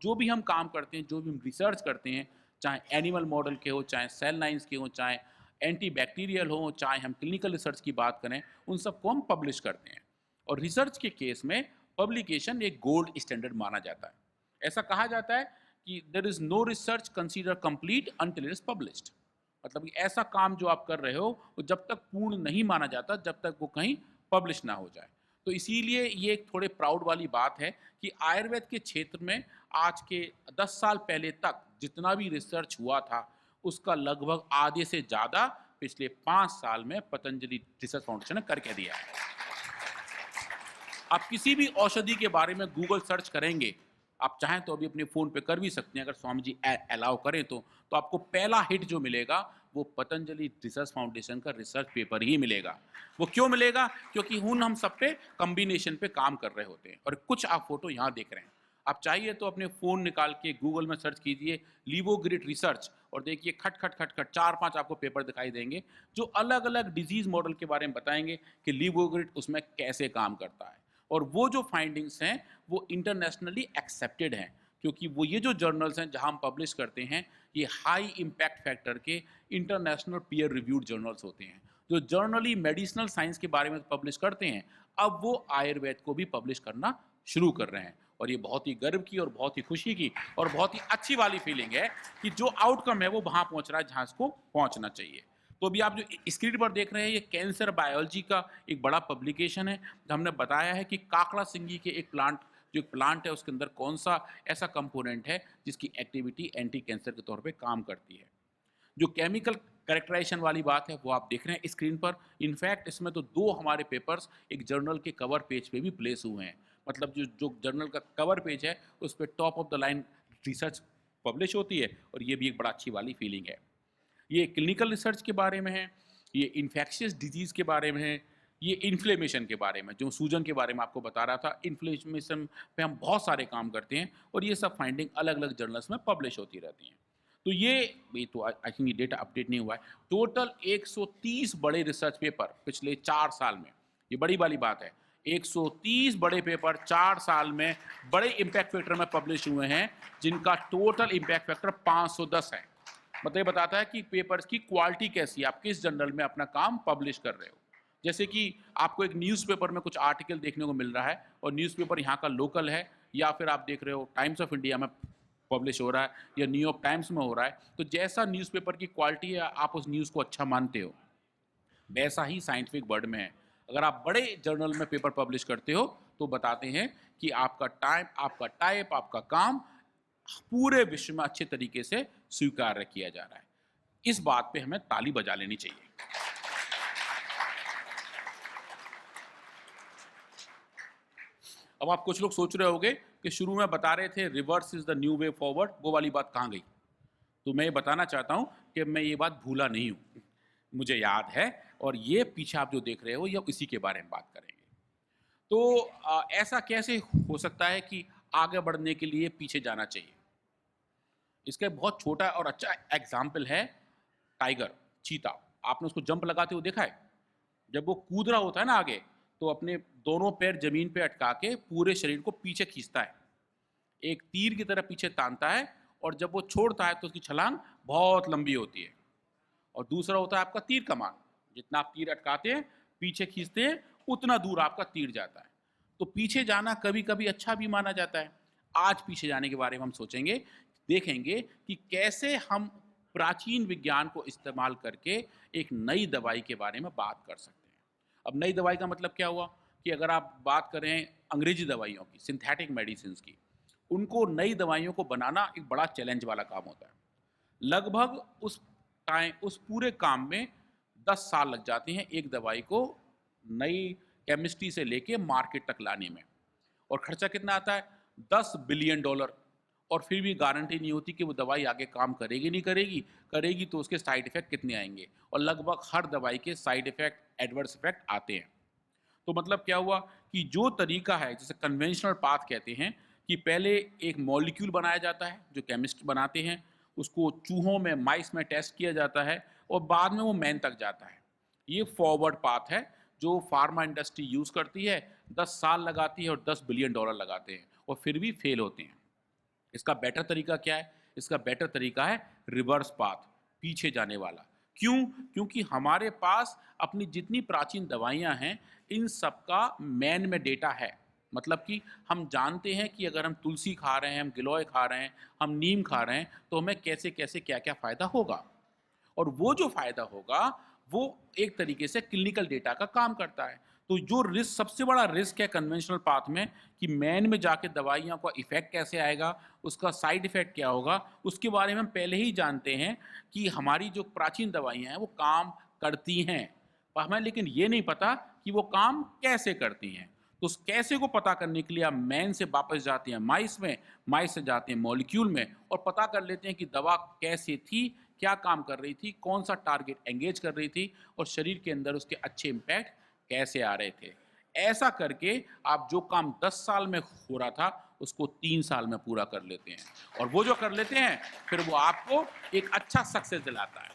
जो भी हम काम करते हैं, जो भी हम रिसर्च करते हैं, चाहे एनिमल मॉडल के हो, चाहे सेल लाइन्स के हों, चाहे एंटी बैक्टीरियल हों, चाहे हम क्लिनिकल रिसर्च की बात करें, उन सबको हम पब्लिश करते हैं। और रिसर्च के केस में पब्लिकेशन एक गोल्ड स्टैंडर्ड माना जाता है। ऐसा कहा जाता है कि there is no research consider complete until it is published. मतलब कि ऐसा काम जो आप कर रहे हो, वो जब तक पूर्ण नहीं माना जाता, जब तक वो कहीं पब्लिश ना हो जाए। तो इसीलिए ये एक थोड़े प्राउड वाली बात है कि आयुर्वेद के क्षेत्र में आज के 10 साल पहले तक जितना भी रिसर्च हुआ था, उसका लगभग आधे से ज़्यादा पिछले 5 साल में पतंजलि रिसर्च फाउंडेशन ने करके दिया है। आप किसी भी औषधि के बारे में गूगल सर्च करेंगे, आप चाहें तो अभी अपने फ़ोन पे कर भी सकते हैं, अगर स्वामी जी अलाउ करें तो आपको पहला हिट जो मिलेगा, वो पतंजलि रिसर्च फाउंडेशन का रिसर्च पेपर ही मिलेगा। वो क्यों मिलेगा? क्योंकि हम सब पे कॉम्बिनेशन पे काम कर रहे होते हैं और कुछ आप फ़ोटो यहाँ देख रहे हैं। आप चाहिए तो अपने फ़ोन निकाल के गूगल में सर्च कीजिए लिवोग्रिड रिसर्च और देखिए खट, खट, खट, खट 4-5 आपको पेपर दिखाई देंगे, जो अलग-अलग डिज़ीज़ मॉडल के बारे में बताएँगे कि लिवोग्रिड उसमें कैसे काम करता है। और वो जो फाइंडिंग्स हैं, वो इंटरनेशनली एक्सेप्टेड हैं, क्योंकि वो ये जो जर्नल्स हैं जहाँ हम पब्लिश करते हैं, ये हाई इम्पैक्ट फैक्टर के इंटरनेशनल पीयर रिव्यूड जर्नल्स होते हैं, जो जर्नली मेडिसिनल साइंस के बारे में पब्लिश करते हैं, अब वो आयुर्वेद को भी पब्लिश करना शुरू कर रहे हैं। और ये बहुत ही गर्व की और बहुत ही खुशी की और बहुत ही अच्छी वाली फीलिंग है कि जो आउटकम है वो वहाँ पहुँच रहा है जहाँ इसको पहुँचना चाहिए। तो अभी आप जो स्क्रीन पर देख रहे हैं, ये कैंसर बायोलॉजी का एक बड़ा पब्लिकेशन है। तो हमने बताया है कि काकड़ा सिंगी के एक प्लांट, जो एक प्लांट है उसके अंदर कौन सा ऐसा कंपोनेंट है जिसकी एक्टिविटी एंटी कैंसर के तौर पे काम करती है। जो केमिकल कैरेक्टराइजेशन वाली बात है वो आप देख रहे हैं स्क्रीन पर। इनफैक्ट इसमें तो 2 हमारे पेपर्स एक जर्नल के कवर पेज पे भी प्लेस हुए हैं। मतलब जो जो जर्नल का कवर पेज है उस पे top of the line research publish होती है और ये भी एक बड़ा अच्छी वाली फीलिंग है। ये क्लिनिकल रिसर्च के बारे में है, ये इन्फेक्शियस डिजीज़ के बारे में है, ये इन्फ्लेमेशन के बारे में, जो सूजन के बारे में आपको बता रहा था, इन्फ्लेमेशन पे हम बहुत सारे काम करते हैं और ये सब फाइंडिंग अलग-अलग जर्नल्स में पब्लिश होती रहती हैं। तो ये तो आई थिंक ये डेटा अपडेट नहीं हुआ है। टोटल 130 बड़े रिसर्च पेपर पिछले 4 साल में, ये बड़ी वाली बात है। 130 बड़े पेपर 4 साल में बड़े इम्पैक्ट फैक्टर में पब्लिश हुए हैं, जिनका टोटल इम्पैक्ट फैक्टर 510 है। मतलब ये बताता है कि पेपर्स की क्वालिटी कैसी है, आप किस जर्नल में अपना काम पब्लिश कर रहे हो। जैसे कि आपको एक न्यूज़पेपर में कुछ आर्टिकल देखने को मिल रहा है और न्यूज़पेपर यहाँ का लोकल है, या फिर आप देख रहे हो टाइम्स ऑफ इंडिया में पब्लिश हो रहा है या न्यूयॉर्क टाइम्स में हो रहा है, तो जैसा न्यूज़पेपर की क्वालिटी है, आप उस न्यूज़ को अच्छा मानते हो, वैसा ही साइंटिफिक वर्ड में है। अगर आप बड़े जर्नल में पेपर पब्लिश करते हो, तो बताते हैं कि आपका टाइम, आपका टाइप, आपका काम पूरे विश्व में अच्छे तरीके से स्वीकार्य किया जा रहा है। इस बात पे हमें ताली बजा लेनी चाहिए। अब आप कुछ लोग सोच रहे होंगे कि शुरू में बता रहे थे reverse is the new way forward, वो वाली बात कहाँ गई? तो मैं ये बताना चाहता हूँ कि मैं ये बात भूला नहीं हूँ। मुझे याद है और ये पीछे आप जो देख रहे हो, ये इसी के बारे में बात करेंगे। तो ऐसा कैसे हो सकता है कि आगे बढ़ने के लिए पीछे जाना चाहिए? इसका एक बहुत छोटा और अच्छा एग्ज़ाम्पल है टाइगर, चीता। आपने उसको जंप लगाते हुए देखा है? जब वो कूद रहा होता है ना आगे, तो अपने दोनों पैर ज़मीन पे अटका के पूरे शरीर को पीछे खींचता है। एक तीर की तरह पीछे तानता है और जब वो छोड़ता है तो उसकी छलांग बहुत लंबी होती है। और दूसरा होता है आपका तीर कमान। जितना आप तीर अटकाते हैं, पीछे खींचते हैं, उतना दूर आपका तीर जाता है। तो पीछे जाना कभी-कभी अच्छा भी माना जाता है। आज पीछे जाने के बारे में हम सोचेंगे, देखेंगे कि कैसे हम प्राचीन विज्ञान को इस्तेमाल करके एक नई दवाई के बारे में बात कर सकते हैं। अब नई दवाई का मतलब क्या हुआ कि अगर आप बात करें अंग्रेजी दवाइयों की, सिंथेटिक मेडिसिन्स की, उनको नई दवाइयों को बनाना एक बड़ा चैलेंज वाला काम होता है। लगभग उस पूरे काम में 10 साल लग जाते हैं एक दवाई को नई केमिस्ट्री से लेके मार्केट तक लाने में। और खर्चा कितना आता है? $10 बिलियन। और फिर भी गारंटी नहीं होती कि वो दवाई आगे काम करेगी नहीं करेगी, करेगी तो उसके साइड इफ़ेक्ट कितने आएँगे, और लगभग हर दवाई के साइड इफ़ेक्ट, एडवर्स इफ़ेक्ट आते हैं। तो मतलब क्या हुआ कि जो तरीका है जिसे कन्वेंशनल पाथ कहते हैं, कि पहले एक मॉलिक्यूल बनाया जाता है जो केमिस्ट बनाते हैं, उसको चूहों में, माइस में टेस्ट किया जाता है और बाद में वो मैन तक जाता है। ये फॉरवर्ड पाथ है जो फार्मा इंडस्ट्री यूज़ करती है, 10 साल लगाती है और $10 बिलियन लगाते हैं और फिर भी फेल होते हैं। इसका बेटर तरीका क्या है? इसका बेटर तरीका है रिवर्स पाथ, पीछे जाने वाला। क्यों? क्योंकि हमारे पास अपनी जितनी प्राचीन दवाइयाँ हैं, इन सब का मैन में डेटा है। मतलब कि हम जानते हैं कि अगर हम तुलसी खा रहे हैं, हम गिलोय खा रहे हैं, हम नीम खा रहे हैं, तो हमें कैसे-कैसे, क्या-क्या फ़ायदा होगा। और वो जो फ़ायदा होगा, वो एक तरीके से क्लिनिकल डेटा का काम करता है। तो जो रिस्क, सबसे बड़ा रिस्क है कन्वेंशनल पाथ में, कि मैन में जाके दवाइयों का इफ़ेक्ट कैसे आएगा, उसका साइड इफ़ेक्ट क्या होगा, उसके बारे में हम पहले ही जानते हैं कि हमारी जो प्राचीन दवाइयाँ हैं, वो काम करती हैं। पर हमें लेकिन ये नहीं पता कि वो काम कैसे करती हैं। तो उस कैसे को पता करने के लिए आप मैन से वापस जाते हैं माइस में, माइस से जाते हैं मॉलिक्यूल में और पता कर लेते हैं कि दवा कैसे थी, क्या काम कर रही थी, कौन-सा टारगेट एंगेज कर रही थी और शरीर के अंदर उसके अच्छे इम्पैक्ट कैसे आ रहे थे। ऐसा करके आप जो काम 10 साल में हो रहा था, उसको 3 साल में पूरा कर लेते हैं और वो जो कर लेते हैं, फिर वो आपको एक अच्छा सक्सेस दिलाता है।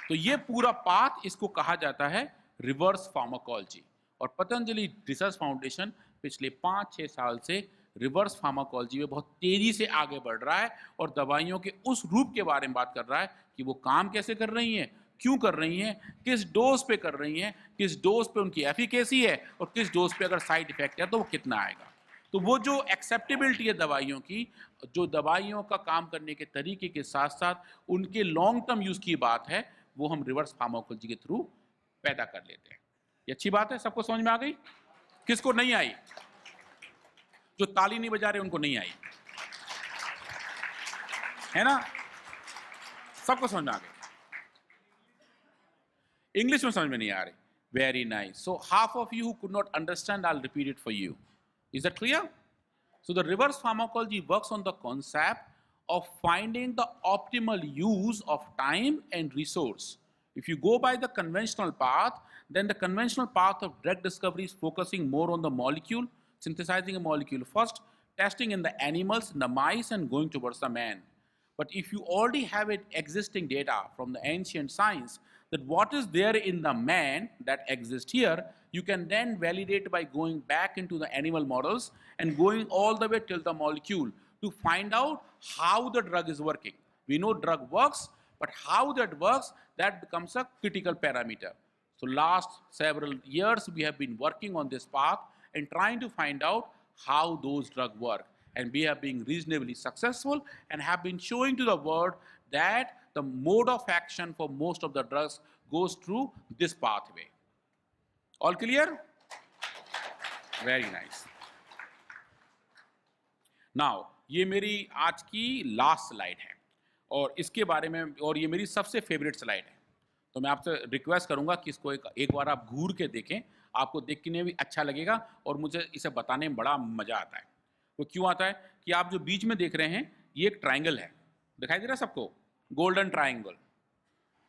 तो ये पूरा पाथ, इसको कहा जाता है रिवर्स फार्माकोलॉजी। और पतंजलि रिसर्च फाउंडेशन पिछले 5-6 साल से रिवर्स फार्माकोलॉजी में बहुत तेजी से आगे बढ़ रहा है और दवाइयों के उस रूप के बारे में बात कर रहा है कि वो काम कैसे कर रही हैं, क्यों कर रही हैं, किस डोज पे कर रही हैं, किस डोज पे उनकी एफिकेसी है और किस डोज पे अगर साइड इफेक्ट है तो वो कितना आएगा। तो वो जो एक्सेप्टेबिलिटी है दवाइयों की, जो दवाइयों का काम करने के तरीके के साथ-साथ उनके लॉन्ग टर्म यूज़ की बात है, वो हम रिवर्स फार्माकोलॉजी के थ्रू पैदा कर लेते हैं। ये अच्छी बात है, सबको समझ में आ गई? किसको नहीं आई? जो ताली नहीं बजा रहे उनको नहीं आई, है ना? सबको समझ में आ गई। इंग्लिश में समझ में नहीं आ रही। Very nice. So half of you who could not understand, I will repeat it for you. Is that clear? So the reverse pharmacology works on the concept of finding the optimal use of time and resource. If you go by the conventional path, then the conventional path of drug discovery is focusing more on the molecule, synthesizing a molecule first, testing in the animals, in the mice, and going towards the man. But if you already have it existing data from the ancient science that what is there in the man that exists here, you can then validate by going back into the animal models and going all the way till the molecule to find out how the drug is working. We know drug works, but how that works, that becomes a critical parameter. So last several years we have been working on this path and trying to find out how those drugs work. And we have been reasonably successful and have been showing to the world that the mode of action for most of the drugs goes through this pathway. All clear? Very nice. Now, ये मेरी आज की last slide है और इसके बारे में, और ये मेरी सबसे फेवरेट स्लाइड है। तो मैं आपसे रिक्वेस्ट करूंगा कि इसको एक बार आप घूर के देखें, आपको देखने में भी अच्छा लगेगा और मुझे इसे बताने में बड़ा मज़ा आता है। वो क्यों आता है कि आप जो बीच में देख रहे हैं, ये एक ट्राइंगल है, दिखाई दे रहा है सबको? Golden triangle.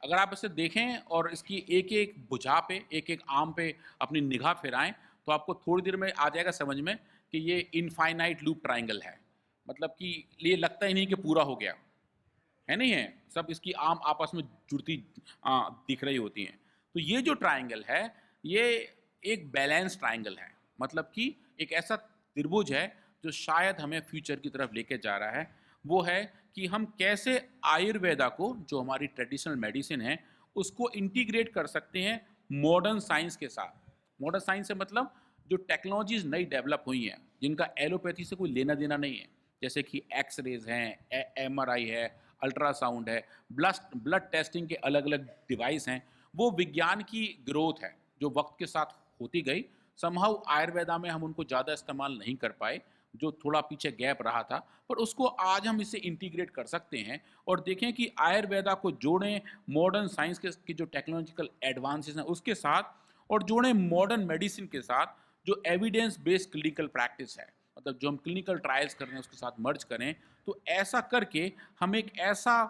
अगर आप इसे देखें और इसकी एक एक भुजा पे, एक एक आर्म पे अपनी निगाह फिराएं, तो आपको थोड़ी देर में आ जाएगा समझ में कि ये इनफाइनाइट लूप ट्राइंगल है। मतलब कि ये लगता ही नहीं कि पूरा हो गया है, नहीं है, सब इसकी आर्म आपस में जुड़ती दिख रही होती हैं। तो ये जो ट्राइंगल है, ये एक बैलेंस ट्राइंगल है। मतलब कि एक ऐसा त्रिभुज है जो शायद हमें फ्यूचर की तरफ लेके जा रहा है। वो है कि हम कैसे आयुर्वेदा को, जो हमारी ट्रेडिशनल मेडिसिन है, उसको इंटीग्रेट कर सकते हैं मॉडर्न साइंस के साथ। मॉडर्न साइंस से मतलब जो टेक्नोलॉजीज नई डेवलप हुई हैं, जिनका एलोपैथी से कोई लेना देना नहीं है, जैसे कि एक्सरेज हैं, एमआरआई है, अल्ट्रासाउंड है, ब्लड टेस्टिंग के अलग अलग डिवाइस हैं। वो विज्ञान की ग्रोथ है जो वक्त के साथ होती गई। समहाउ आयुर्वेदा में हम उनको ज़्यादा इस्तेमाल नहीं कर पाए, जो थोड़ा पीछे गैप रहा था, पर उसको आज हम इसे इंटीग्रेट कर सकते हैं और देखें कि आयुर्वेदा को जोड़ें मॉडर्न साइंस के जो टेक्नोलॉजिकल एडवांसेस हैं उसके साथ, और जोड़ें मॉडर्न मेडिसिन के साथ, जो एविडेंस बेस्ड क्लिनिकल प्रैक्टिस है, मतलब जो हम क्लिनिकल ट्रायल्स कर रहे हैं उसके साथ मर्ज करें। तो ऐसा करके हम एक ऐसा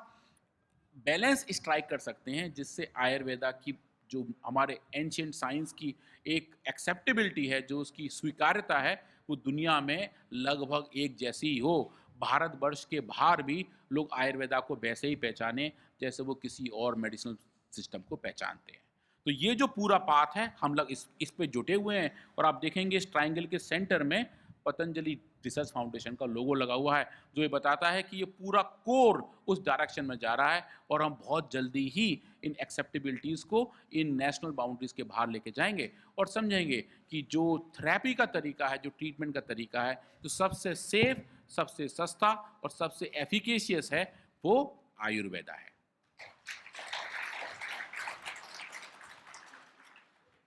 बैलेंस स्ट्राइक कर सकते हैं जिससे आयुर्वेदा की जो हमारे एंशिएंट साइंस की एक एक्सेप्टेबिलिटी है, जो उसकी स्वीकार्यता है, वो दुनिया में लगभग एक जैसी ही हो। भारतवर्ष के बाहर भी लोग आयुर्वेदा को वैसे ही पहचाने जैसे वो किसी और मेडिसिनल सिस्टम को पहचानते हैं। तो ये जो पूरा पाथ है, हम लोग इस पे जुटे हुए हैं। और आप देखेंगे इस ट्राइंगल के सेंटर में पतंजलि रिसर्च फाउंडेशन का लोगो लगा हुआ है, जो ये बताता है कि ये पूरा कोर उस डायरेक्शन में जा रहा है और हम बहुत जल्दी ही इन एक्सेप्टेबिलिटीज़ को इन नेशनल बाउंड्रीज़ के बाहर लेके जाएँगे और समझेंगे कि जो थेरेपी का तरीका है, जो ट्रीटमेंट का तरीका है, जो सबसे सेफ, सबसे सस्ता और सबसे एफिकेशियस है, वो आयुर्वेदा है।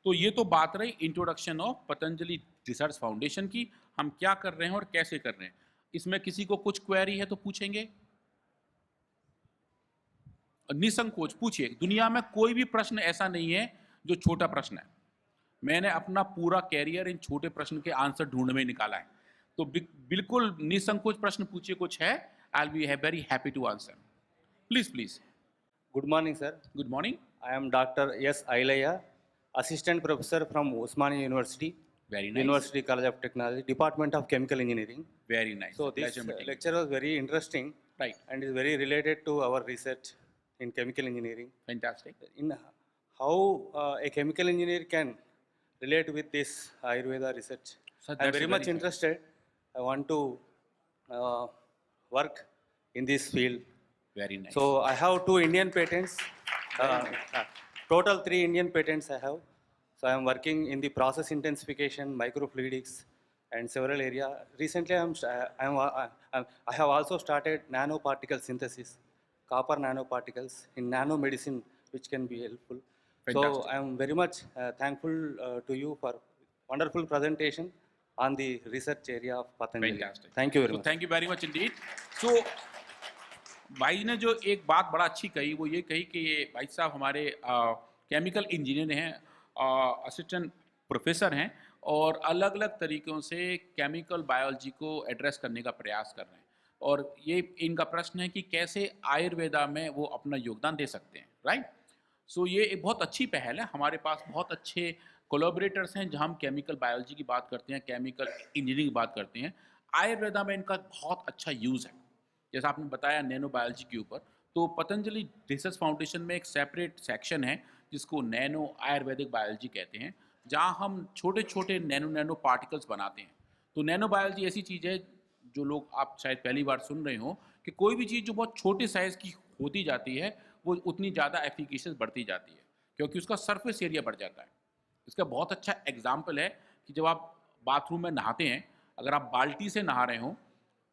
तो ये तो बात रही introduction of Patanjali research foundation की, हम क्या कर रहे हैं और कैसे कर रहे हैं। इसमें किसी को कुछ क्वेरी है तो पूछेंगे, निसंकोच पूछिए। दुनिया में कोई भी प्रश्न ऐसा नहीं है जो छोटा प्रश्न है। मैंने अपना पूरा कैरियर इन छोटे प्रश्न के आंसर ढूंढने में निकाला है। तो बिल्कुल निसंकोच प्रश्न पूछिए, कुछ है, I will be very happy to answer. Please please. Good morning, sir. Good morning. I am Dr. S. Ailaya, Assistant Professor from Osmania University, very nice, University College of Technology, Department of Chemical Engineering. Very nice. So this lecture was very interesting right, and is very related to our research in chemical engineering. Fantastic. In how a chemical engineer can relate with this Ayurveda research. Sir, I am that's very a much very interested. I want to work in this field. Very nice. So I have 2 Indian patents. Total 3 Indian patents I have. So I am working in the process intensification, microfluidics, and several areas. Recently, I have also started nanoparticle synthesis, copper nanoparticles in nanomedicine, which can be helpful. So Fantastic. I am very much thankful to you for wonderful presentation on the research area of Patanjali. Fantastic. Thank you very So much. thank you very much indeed. So भाई ने जो एक बात बड़ा अच्छी कही, वो ये कही कि ये भाई साहब हमारे केमिकल इंजीनियर हैं, असिस्टेंट प्रोफेसर हैं और अलग अलग तरीक़ों से केमिकल बायोलॉजी को एड्रेस करने का प्रयास कर रहे हैं। और ये इनका प्रश्न है कि कैसे आयुर्वेदा में वो अपना योगदान दे सकते हैं, राइट? सो ये एक बहुत अच्छी पहल है। हमारे पास बहुत अच्छे कोलैबोरेटर्स हैं जहाँ हम केमिकल बायोलॉजी की बात करते हैं, केमिकल इंजीनियरिंग की बात करते हैं। आयुर्वेदा में इनका बहुत अच्छा यूज़ है। जैसा आपने बताया नैनो बायोलॉजी के ऊपर, तो पतंजलि रिसर्च फाउंडेशन में एक सेपरेट सेक्शन है जिसको नैनो आयुर्वेदिक बायोलॉजी कहते हैं, जहाँ हम छोटे छोटे नैनो पार्टिकल्स बनाते हैं। तो नैनो बायोलॉजी ऐसी चीज़ है जो लोग आप शायद पहली बार सुन रहे हो कि कोई भी चीज़ जो बहुत छोटे साइज़ की होती जाती है वो उतनी ज़्यादा एफिकेशियस बढ़ती जाती है, क्योंकि उसका सरफेस एरिया बढ़ जाता है। इसका बहुत अच्छा एग्जाम्पल है कि जब आप बाथरूम में नहाते हैं, अगर आप बाल्टी से नहा रहे हो,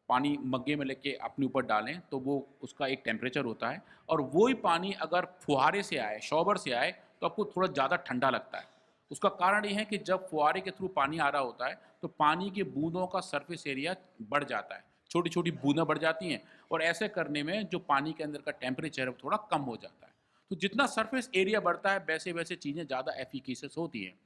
पानी मग्गे में लेके अपने ऊपर डालें तो वो उसका एक टेम्परेचर होता है, और वही पानी अगर फुहारे से आए, शॉवर से आए, तो आपको थोड़ा ज़्यादा ठंडा लगता है। उसका कारण ये है कि जब फुहारे के थ्रू पानी आ रहा होता है तो पानी की बूंदों का सरफेस एरिया बढ़ जाता है, छोटी छोटी बूंदें बढ़ जाती हैं, और ऐसे करने में जो पानी के अंदर का टेम्परेचर है वो थोड़ा कम हो जाता है। तो जितना सरफेस एरिया बढ़ता है वैसे वैसे चीज़ें ज़्यादा एफिकेशियस होती हैं।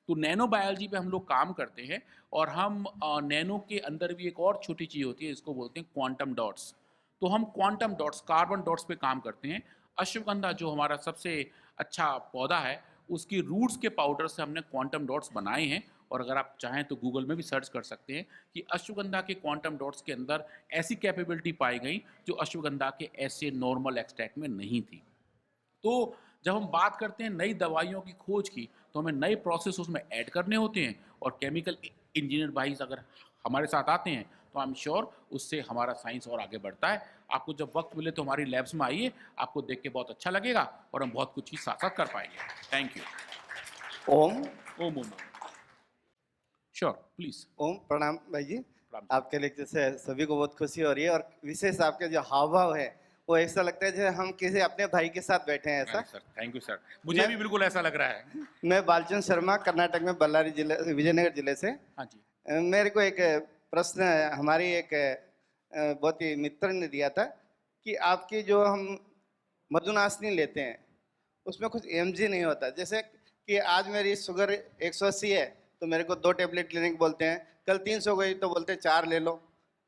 तो नैनो बायोलॉजी पे हम लोग काम करते हैं, और हम नैनो के अंदर भी एक और छोटी चीज़ होती है, इसको बोलते हैं क्वांटम डॉट्स। तो हम क्वांटम डॉट्स, कार्बन डॉट्स पे काम करते हैं। अश्वगंधा जो हमारा सबसे अच्छा पौधा है, उसकी रूट्स के पाउडर से हमने क्वांटम डॉट्स बनाए हैं, और अगर आप चाहें तो गूगल में भी सर्च कर सकते हैं कि अश्वगंधा के क्वांटम डॉट्स के अंदर ऐसी कैपेबिलिटी पाई गई जो अश्वगंधा के ऐसे नॉर्मल एक्सट्रैक्ट में नहीं थी। तो जब हम बात करते हैं नई दवाइयों की खोज की, तो हमें नए प्रोसेस उसमें ऐड करने होते हैं, और केमिकल इंजीनियर भाई अगर हमारे साथ आते हैं तो आई एम श्योर उससे हमारा साइंस और आगे बढ़ता है। आपको जब वक्त मिले तो हमारी लैब्स में आइए, आपको देख के बहुत अच्छा लगेगा और हम बहुत कुछ ही साथ साथ कर पाएंगे। Thank you. Om Om Om. Sure, please. Om प्रणाम भाई जी। प्रणाम। आपके लेक्चर से सभी को बहुत खुशी हो रही है, और विशेष आपके जो हाव भाव है वो ऐसा लगता है जैसे हम किसी अपने भाई के साथ बैठे हैं ऐसा। सर थैंक यू सर, मुझे भी बिल्कुल ऐसा लग रहा है। मैं बालचंद शर्मा, कर्नाटक में बल्लारी जिले, विजयनगर जिले से। हाँ जी। मेरे को एक प्रश्न हमारी एक बहुत ही मित्र ने दिया था कि आपकी जो हम मधुनाशनी लेते हैं उसमें कुछ एमजी नहीं होता। जैसे कि आज मेरी शुगर 180 है तो मेरे को 2 टेबलेट लेने को बोलते हैं, कल 300 गई तो बोलते हैं 4 ले लो,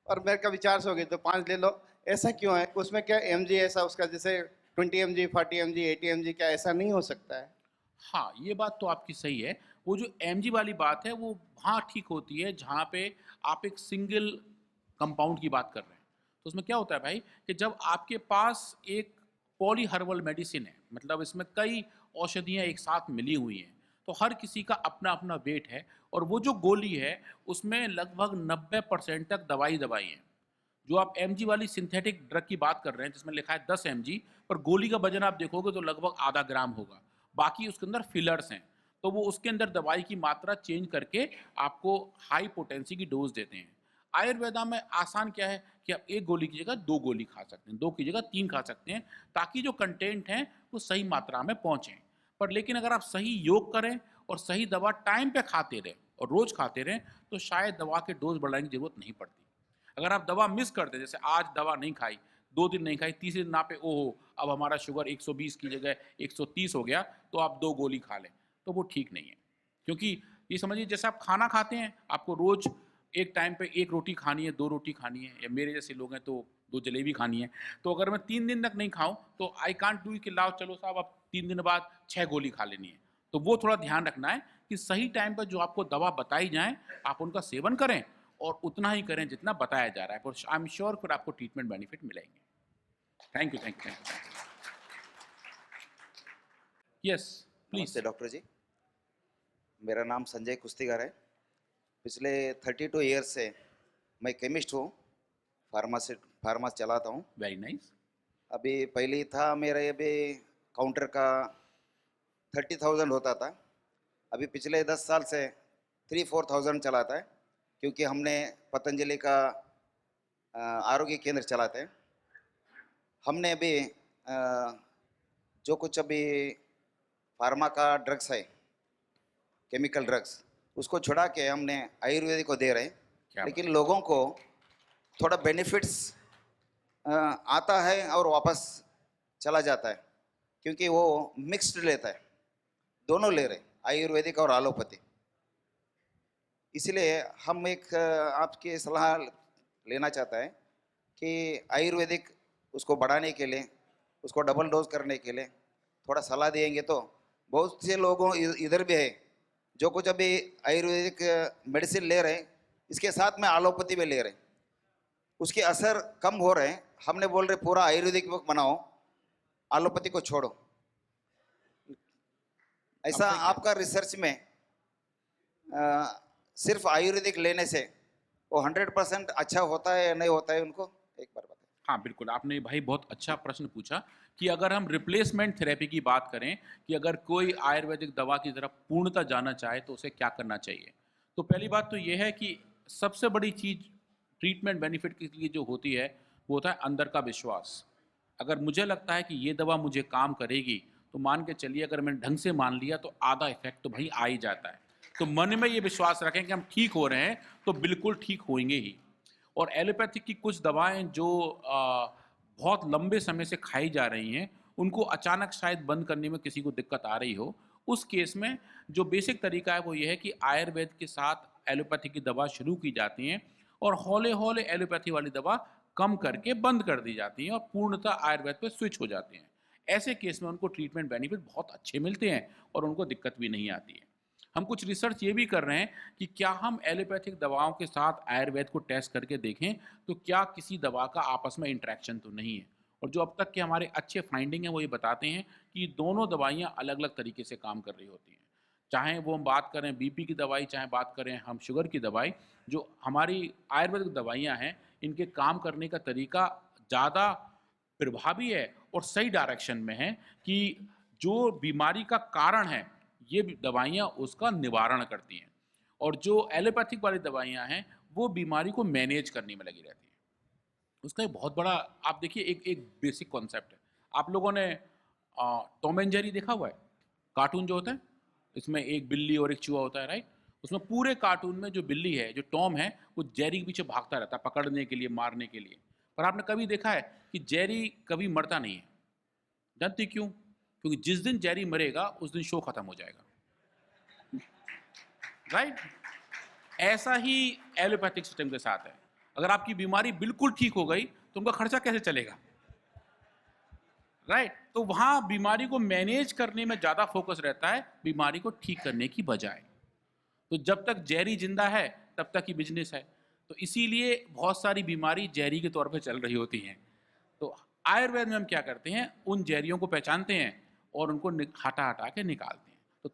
और मेरे कभी 400 गई तो 5 ले लो। ऐसा क्यों है? उसमें क्या एमजी ऐसा उसका जैसे 20 mg, 40 mg, 80 mg, क्या ऐसा नहीं हो सकता है? हाँ, ये बात तो आपकी सही है। वो जो एमजी वाली बात है वो वहाँ ठीक होती है जहाँ पे आप एक सिंगल कंपाउंड की बात कर रहे हैं। तो उसमें क्या होता है भाई कि जब आपके पास एक पॉली हर्बल मेडिसिन है, मतलब इसमें कई औषधियाँ एक साथ मिली हुई हैं, तो हर किसी का अपना अपना वेट है, और वो जो गोली है उसमें लगभग 90% तक दवाई है। जो आप एमजी वाली सिंथेटिक ड्रग की बात कर रहे हैं जिसमें लिखा है 10 एमजी, पर गोली का वजन आप देखोगे तो लगभग आधा ग्राम होगा। बाकी उसके अंदर फिलर्स हैं, तो वो उसके अंदर दवाई की मात्रा चेंज करके आपको हाई पोटेंसी की डोज देते हैं। आयुर्वेदा में आसान क्या है कि आप एक गोली की जगह 2 गोली खा सकते हैं, 2 की जगह 3 खा सकते हैं, ताकि जो कंटेंट हैं वो सही मात्रा में पहुँचें। पर लेकिन अगर आप सही योग करें और सही दवा टाइम पे खाते रहें और रोज़ खाते रहें, तो शायद दवा के डोज बढ़ाने की ज़रूरत नहीं पड़ती। अगर आप दवा मिस कर दें, जैसे आज दवा नहीं खाई, 2 दिन नहीं खाई, तीसरे दिन नापे, ओहो! अब हमारा शुगर 120 की जगह 130 हो गया, तो आप 2 गोली खा लें, तो वो ठीक नहीं है। क्योंकि ये समझिए जैसे आप खाना खाते हैं, आपको रोज़ एक टाइम पे 1 रोटी खानी है, 2 रोटी खानी है, या मेरे जैसे लोग हैं तो 2 जलेबी खानी है। तो अगर मैं 3 दिन तक नहीं खाऊँ, तो आई कांट डू कि लाओ चलो साहब अब 3 दिन बाद 6 गोली खा लेनी है। तो वो थोड़ा ध्यान रखना है कि सही टाइम पर जो आपको दवा बताई जाए, आप उनका सेवन करें और उतना ही करें जितना बताया जा रहा है, पर आई एम श्योर फिर आपको ट्रीटमेंट बेनिफिट मिलेंगे। Thank you, thank you, thank you. Yes, please. नमस्ते डॉक्टर जी, मेरा नाम संजय कुश्तीगर है। पिछले 32 ईयर्स से मैं केमिस्ट हूँ, फार्मा चलाता हूँ। Very nice. अभी पहले था मेरा अभी काउंटर का 30,000 होता था, अभी पिछले 10 साल से 3-4,000 चलाता है, क्योंकि हमने पतंजलि का आरोग्य केंद्र चलाते हैं। हमने अभी जो कुछ अभी फार्मा का ड्रग्स है, केमिकल ड्रग्स, उसको छुड़ा के हमने आयुर्वेदिक को दे रहे हैं। क्या लेकिन लोगों को थोड़ा बेनिफिट्स आता है और वापस चला जाता है, क्योंकि वो मिक्स्ड लेता है, दोनों ले रहे, आयुर्वेदिक और एलोपैथी। इसलिए हम एक आपकी सलाह लेना चाहता है कि आयुर्वेदिक उसको बढ़ाने के लिए, उसको डबल डोज करने के लिए थोड़ा सलाह देंगे तो बहुत से लोगों इधर भी है जो कुछ अभी आयुर्वेदिक मेडिसिन ले रहे हैं, इसके साथ में एलोपैथी भी ले रहे हैं, उसके असर कम हो रहे हैं। हमने बोल रहे पूरा आयुर्वेदिक बनाओ, एलोपैथी को छोड़ो। ऐसा आपका रिसर्च में सिर्फ आयुर्वेदिक लेने से वो 100% अच्छा होता है या नहीं होता है, उनको एक बार बताएं। हाँ, बिल्कुल, आपने भाई बहुत अच्छा प्रश्न पूछा कि अगर हम रिप्लेसमेंट थेरेपी की बात करें कि अगर कोई आयुर्वेदिक दवा की तरफ पूर्णतः जाना चाहे तो उसे क्या करना चाहिए। तो पहली बात तो ये है कि सबसे बड़ी चीज़ ट्रीटमेंट बेनिफिट के लिए जो होती है, वो होता है अंदर का विश्वास। अगर मुझे लगता है कि ये दवा मुझे काम करेगी, तो मान के चलिए अगर मैंने ढंग से मान लिया तो आधा इफेक्ट तो भाई आ ही जाता है। तो मन में ये विश्वास रखें कि हम ठीक हो रहे हैं, तो बिल्कुल ठीक होंगे ही। और एलोपैथिक की कुछ दवाएं जो बहुत लंबे समय से खाई जा रही हैं, उनको अचानक शायद बंद करने में किसी को दिक्कत आ रही हो, उस केस में जो बेसिक तरीका है वो ये है कि आयुर्वेद के साथ एलोपैथी की दवा शुरू की जाती हैं और हौले-हौले एलोपैथी वाली दवा कम करके बंद कर दी जाती हैं और पूर्णतः आयुर्वेद पे स्विच हो जाते हैं। ऐसे केस में उनको ट्रीटमेंट बेनिफिट बहुत अच्छे मिलते हैं और उनको दिक्कत भी नहीं आती है। हम कुछ रिसर्च ये भी कर रहे हैं कि क्या हम एलोपैथिक दवाओं के साथ आयुर्वेद को टेस्ट करके देखें तो क्या किसी दवा का आपस में इंटरेक्शन तो नहीं है। और जो अब तक के हमारे अच्छे फाइंडिंग हैं वो ये बताते हैं कि दोनों दवाइयाँ अलग-अलग तरीके से काम कर रही होती हैं। चाहे वो हम बात करें बीपी की दवाई, चाहे बात करें हम शुगर की दवाई, जो हमारी आयुर्वेदिक दवाइयाँ हैं, इनके काम करने का तरीका ज़्यादा प्रभावी है और सही डायरेक्शन में है कि जो बीमारी का कारण है, ये दवाइयाँ उसका निवारण करती हैं। और जो एलोपैथिक वाली दवाइयाँ हैं, वो बीमारी को मैनेज करने में लगी रहती हैं। उसका एक बहुत बड़ा आप देखिए एक एक बेसिक कॉन्सेप्ट है। आप लोगों ने टॉम एंड जेरी देखा हुआ है? कार्टून जो होता है, इसमें एक बिल्ली और एक चूहा होता है, राइट? उसमें पूरे कार्टून में जो बिल्ली है, जो टॉम है, वो जेरी के पीछे भागता रहता है पकड़ने के लिए, मारने के लिए। पर आपने कभी देखा है कि जेरी कभी मरता नहीं है? जानते क्यों? क्योंकि जिस दिन जेरी मरेगा, उस दिन शो खत्म हो जाएगा। राइट? ऐसा ही एलोपैथिक सिस्टम के साथ है। अगर आपकी बीमारी बिल्कुल ठीक हो गई, तो उनका खर्चा कैसे चलेगा? राइट? तो वहाँ बीमारी को मैनेज करने में ज़्यादा फोकस रहता है, बीमारी को ठीक करने की बजाय। तो जब तक जेरी जिंदा है, तब तक ही बिजनेस है। तो इसीलिए बहुत सारी बीमारी जेरी के तौर पे चल रही होती हैं। तो आयुर्वेद में हम क्या करते हैं, उन जेरियों को पहचानते हैं और उनको हटा-हटा के निकालते हैं। तो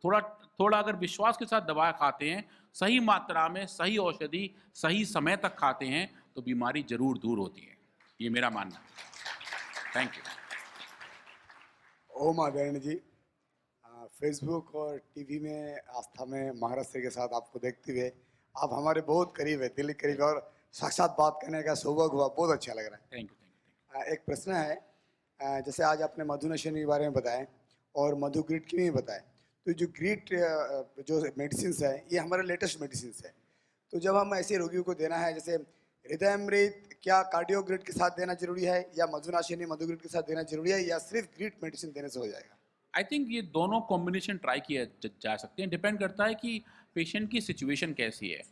थोड़ा अगर विश्वास के साथ दवा खाते हैं, सही मात्रा में, सही औषधि, सही समय तक खाते हैं, तो बीमारी ज़रूर दूर होती है। ये मेरा मानना है। Thank you. ओम आदरणीय जी, फेसबुक और टीवी में आस्था में महाराष्ट्र के साथ आपको देखते हुए आप हमारे बहुत करीब है, दिल के करीब है, और साक्षात बात करने का सौभाग्य हुआ, बहुत अच्छा लग रहा है। Thank you. एक प्रश्न है, जैसे आज आपने मधुनशनी के बारे में बताया और मधु ग्रिड की भी बताया, तो जो ग्रिड जो मेडिसिन है ये हमारे लेटेस्ट मेडिसिन है, तो जब हम ऐसे रोगियों को देना है, जैसे हृदय अमृत क्या कार्डियो ग्रिड के साथ देना जरूरी है, या मधुनाशिनी मधु ग्रिड के साथ देना जरूरी है, या सिर्फ ग्रिड मेडिसिन देने से हो जाएगा? आई थिंक ये दोनों कॉम्बिनेशन ट्राई किया जा सकते हैं। डिपेंड करता है कि पेशेंट की सिचुएशन कैसी है।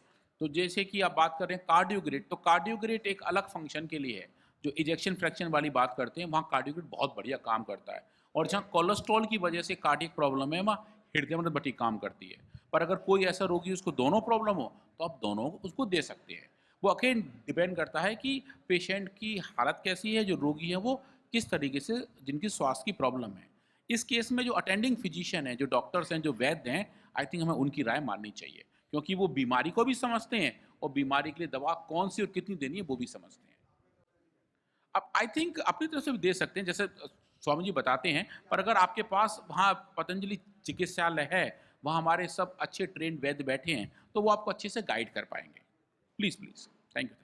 तो जैसे कि आप बात कर रहे हैं कार्डियोग्रिड, तो कार्डियोग्रिड एक अलग फंक्शन के लिए है। जो इजेक्शन फ्रैक्शन वाली बात करते हैं, वहाँ कार्डियोग्रिड बहुत बढ़िया काम करता है। और जहाँ कोलेस्ट्रॉल की वजह से कार्डियक प्रॉब्लम है, वहाँ हृदय मृत बटी काम करती है। पर अगर कोई ऐसा रोगी उसको दोनों प्रॉब्लम हो, तो आप दोनों उसको दे सकते हैं। वो अगेन डिपेंड करता है कि पेशेंट की हालत कैसी है, जो रोगी है वो किस तरीके से, जिनकी स्वास्थ्य की प्रॉब्लम है। इस केस में जो अटेंडिंग फिजिशियन है, जो डॉक्टर्स हैं, जो वैद्य हैं, आई थिंक हमें उनकी राय माननी चाहिए, क्योंकि वो बीमारी को भी समझते हैं और बीमारी के लिए दवा कौन सी और कितनी देनी है वो भी समझते हैं। अब आई थिंक अपनी तरफ से भी दे सकते हैं, जैसे स्वामी जी बताते हैं, पर अगर आपके पास वहाँ पतंजलि चिकित्सालय है, वहाँ हमारे सब अच्छे ट्रेंड वैद्य बैठे हैं, तो वो आपको अच्छे से गाइड कर पाएंगे। Please please, thank you.